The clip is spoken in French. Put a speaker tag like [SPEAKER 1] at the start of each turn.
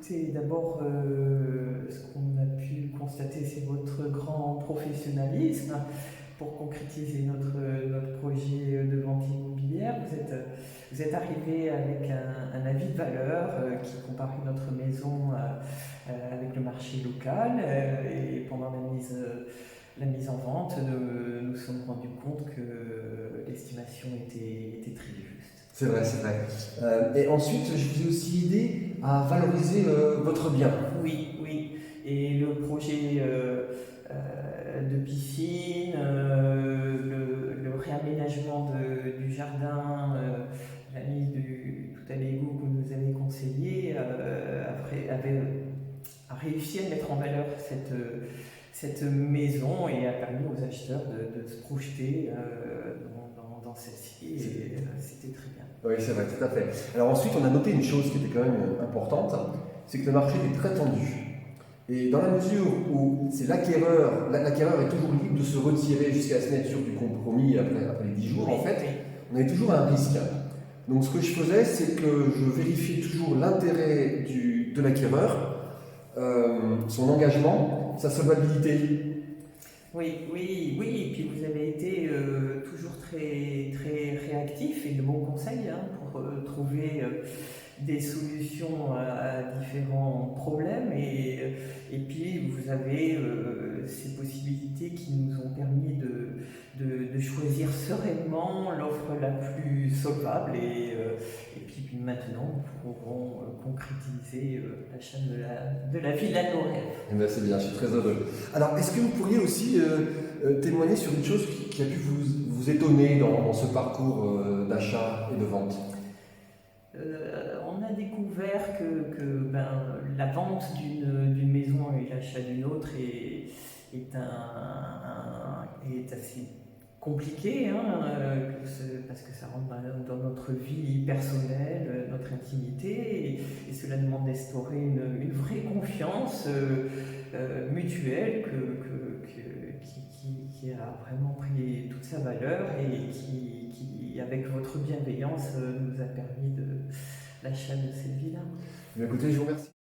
[SPEAKER 1] écoutez, d'abord, ce qu'on a pu constater, c'est votre grand professionnalisme pour concrétiser notre projet de vente immobilière. Vous êtes arrivé avec un avis de valeur qui comparait notre maison avec le marché local. Et pendant la mise en vente, nous nous sommes rendus compte que l'estimation était très juste.
[SPEAKER 2] C'est vrai, c'est vrai. Et ensuite, je vous ai aussi aidé à valoriser votre bien.
[SPEAKER 1] Oui, oui. Et le projet de piscine, le réaménagement du jardin, la mise tout à l'égout que vous nous avez conseillé, a réussi à mettre en valeur cette maison et a permis aux acheteurs de se projeter dans celle-ci. Et c'était très bien.
[SPEAKER 2] Oui, c'est vrai, tout à fait. Alors ensuite, on a noté une chose qui était quand même importante, c'est que le marché est très tendu. Et dans la mesure où c'est l'acquéreur est toujours libre de se retirer jusqu'à la signature du compromis après les 10 jours, en fait, on avait toujours un risque. Donc ce que je faisais, c'est que je vérifiais toujours l'intérêt de l'acquéreur, son engagement, sa solvabilité.
[SPEAKER 1] Oui, oui, oui, et puis vous avez été toujours très, très réactif et de bons conseils pour trouver des solutions à différents problèmes et puis vous avez ces possibilités qui nous ont permis de choisir sereinement l'offre la plus solvable et puis maintenant nous pourrons concrétiser l'achat de la villa de nos rêves.
[SPEAKER 2] Eh bien, c'est bien, je suis très heureux. Alors, est-ce que vous pourriez aussi témoigner sur une chose qui a pu vous étonner dans ce parcours d'achat et de vente?
[SPEAKER 1] On a découvert que la vente d'une maison et l'achat d'une autre est assez compliqué, parce que ça rentre dans notre vie personnelle, notre intimité, et cela demande d'instaurer une vraie confiance mutuelle qui a vraiment pris toute sa valeur et qui avec votre bienveillance, nous a permis l'achat de cette villa.
[SPEAKER 2] Écoutez, je vous remercie.